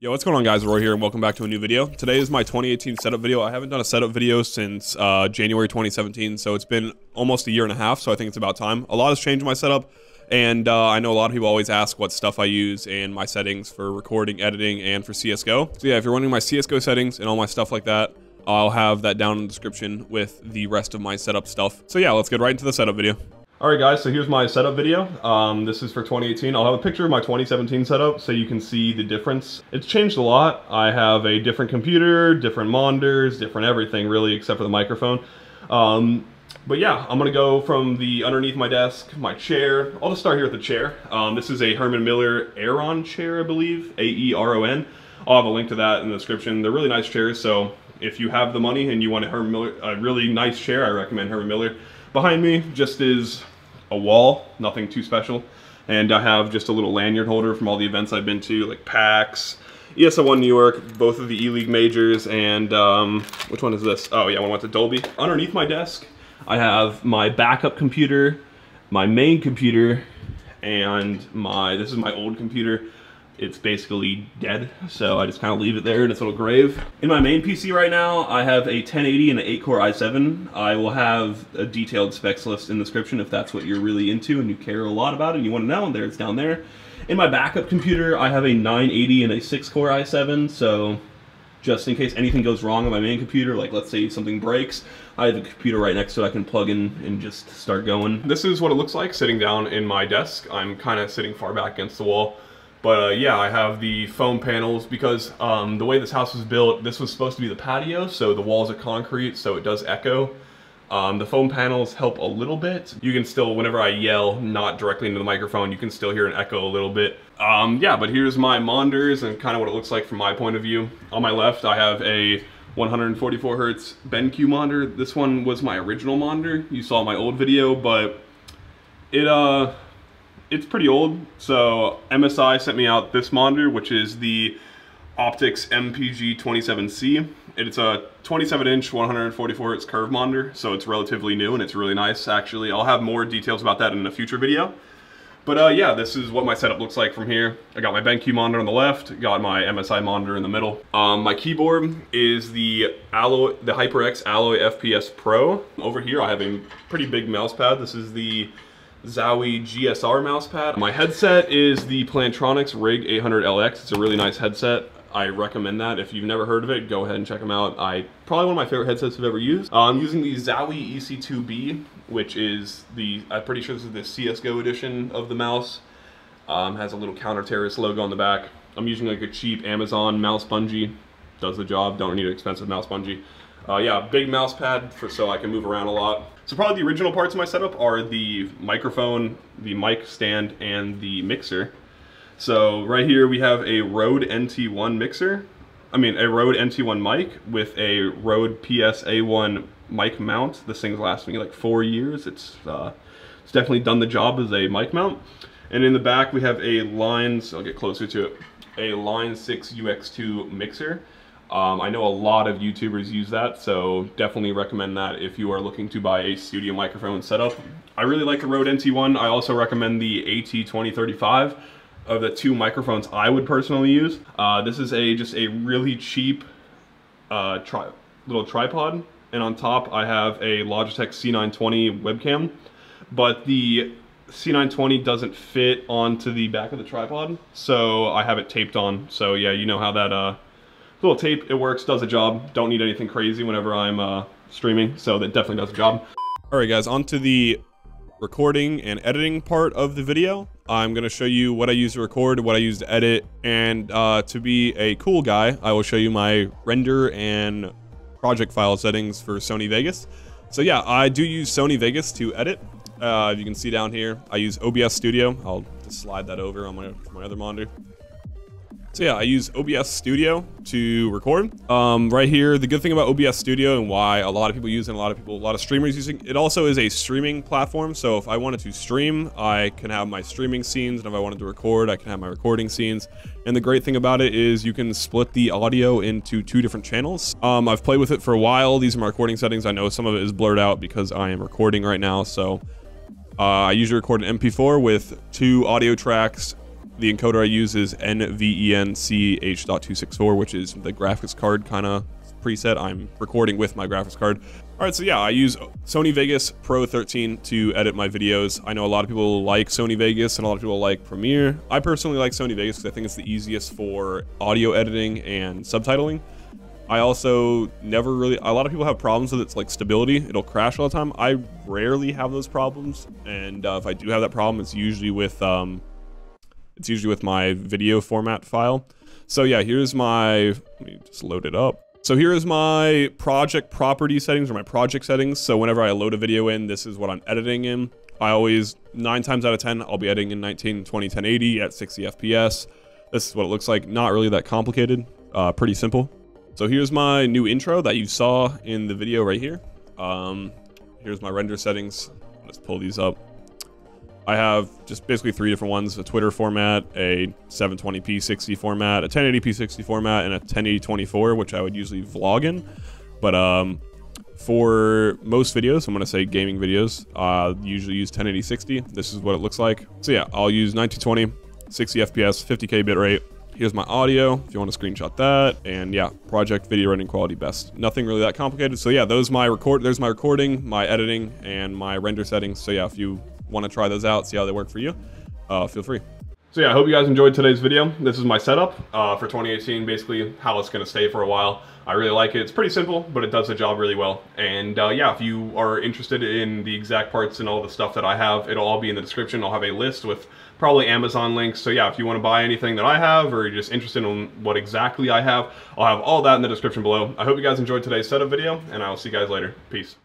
Yo, what's going on, guys? Roy here and welcome back to a new video. Today is my 2018 setup video. I haven't done a setup video since January 2017, so it's been almost a year and a half, so I think it's about time. A lot has changed in my setup, and I know a lot of people always ask what stuff I use and my settings for recording, editing, and for CSGO. So yeah, if you're wondering my CSGO settings and all my stuff like that, I'll have that down in the description with the rest of my setup stuff. So yeah, let's get right into the setup video. Alright guys, so here's my setup video. This is for 2018. I'll have a picture of my 2017 setup so you can see the difference. It's changed a lot. I have a different computer, different monitors, different everything really except for the microphone. But yeah, I'm gonna go from the underneath my desk, my chair. I'll just start here with the chair. This is a Herman Miller Ahrora chair, I believe, A-E-R-O-N. I'll have a link to that in the description. They're really nice chairs, so if you have the money and you want a really nice chair, I recommend Herman Miller. Behind me just is a wall, nothing too special, and I have just a little lanyard holder from all the events I've been to, like PAX, ESL1 New York, both of the E-League majors, and which one is this? Oh yeah, I went to Dolby. Underneath my desk, I have my backup computer, my main computer, and this is my old computer. It's basically dead, so I just kind of leave it there in its little grave. In my main PC right now, I have a 1080 and an 8-core i7. I will have a detailed specs list in the description if that's what you're really into and you care a lot about it and you want to know, and it's down there. In my backup computer, I have a 980 and a 6-core i7, so just in case anything goes wrong on my main computer, like let's say something breaks, I have a computer right next to it I can plug in and just start going. This is what it looks like sitting down in my desk. I'm kind of sitting far back against the wall. But yeah, I have the foam panels because the way this house was built, this was supposed to be the patio, so the walls are concrete, so it does echo. The foam panels help a little bit. You can still, whenever I yell, not directly into the microphone, you can still hear an echo a little bit. Yeah, but here's my monitors and kind of what it looks like from my point of view. On my left, I have a 144 hertz Benq monitor. This one was my original monitor. You saw my old video, but it's pretty old, so MSI sent me out this monitor, which is the Optix MPG27C. It's a 27-inch 144 Hz curve monitor, so it's relatively new and it's really nice, actually. I'll have more details about that in a future video. But yeah, this is what my setup looks like from here. I got my Benq monitor on the left, got my MSI monitor in the middle. My keyboard is the HyperX Alloy FPS Pro. Over here I have a pretty big mouse pad. This is the Zowie GSR mousepad. My headset is the Plantronics Rig 800LX. It's a really nice headset. I recommend that. If you've never heard of it, go ahead and check them out. Probably one of my favorite headsets I've ever used. I'm using the Zowie EC2B, which is I'm pretty sure this is the CSGO edition of the mouse. Has a little counter-terrorist logo on the back. I'm using like a cheap Amazon mouse bungee. Does the job, don't need an expensive mouse bungee. Yeah, big mouse pad so I can move around a lot. So probably the original parts of my setup are the microphone, the mic stand, and the mixer. So right here we have a Rode NT1 mixer. I mean a Rode NT1 mic with a Rode PSA1 mic mount. This thing's lasted me like 4 years. It's definitely done the job as a mic mount. And in the back we have I'll get closer to it, a Line6 UX2 mixer. I know a lot of YouTubers use that, so definitely recommend that if you are looking to buy a studio microphone setup. I really like the Rode NT1. I also recommend the AT2035 of the two microphones I would personally use. This is just a really cheap little tripod, and on top I have a Logitech C920 webcam, but the C920 doesn't fit onto the back of the tripod, so I have it taped on. So yeah, you know how that little tape, it works, does the job. Don't need anything crazy whenever I'm streaming, so that definitely does the job. Alright guys, on to the recording and editing part of the video. I'm going to show you what I use to record, what I use to edit, and to be a cool guy, I will show you my render and project file settings for Sony Vegas. So yeah, I do use Sony Vegas to edit. You can see down here, I use OBS Studio. I'll just slide that over on my other monitor. So yeah, I use OBS Studio to record. Right here, the good thing about OBS Studio and why a lot of people use it, and a lot of streamers using it, also is a streaming platform. So if I wanted to stream, I can have my streaming scenes, and if I wanted to record, I can have my recording scenes. And the great thing about it is you can split the audio into 2 different channels. I've played with it for a while. These are my recording settings. I know some of it is blurred out because I am recording right now. So I usually record an MP4 with 2 audio tracks, The encoder I use is NVENC-H.264, which is the graphics card kind of preset. I'm recording with my graphics card. All right, so yeah, I use Sony Vegas Pro 13 to edit my videos. I know a lot of people like Sony Vegas and a lot of people like Premiere. I personally like Sony Vegas because I think it's the easiest for audio editing and subtitling. I also never really, a lot of people have problems with its like stability. It'll crash all the time. I rarely have those problems, and if I do have that problem, it's usually with my video format file. So yeah, here's my, let me just load it up. So here is my project property settings, or my project settings. So whenever I load a video in, this is what I'm editing in. I always, 9 times out of 10, I'll be editing in 1920 1080 at 60 FPS. This is what it looks like. Not really that complicated, pretty simple. So here's my new intro that you saw in the video right here. Here's my render settings. Let's pull these up. I have just basically 3 different ones: a Twitter format, a 720p 60 format, a 1080p 60 format, and a 1080-24, which I would usually vlog in. But for most videos, I'm going to say gaming videos, usually use 1080-60. This is what it looks like. So yeah, I'll use 1920, 60 FPS, 50k bitrate. Here's my audio, if you want to screenshot that. And yeah, project video rendering quality best. Nothing really that complicated. So yeah, there's my recording, my editing, and my render settings. So yeah, if you want to try those out, see how they work for you, feel free. So yeah, I hope you guys enjoyed today's video. This is my setup for 2018, basically how it's going to stay for a while. I really like it. It's pretty simple, but it does the job really well. And yeah, if you are interested in the exact parts and all the stuff that I have, it'll all be in the description. I'll have a list with probably Amazon links. So yeah, if you want to buy anything that I have, or you're just interested in what exactly I have, I'll have all that in the description below. I hope you guys enjoyed today's setup video, and I'll see you guys later. Peace.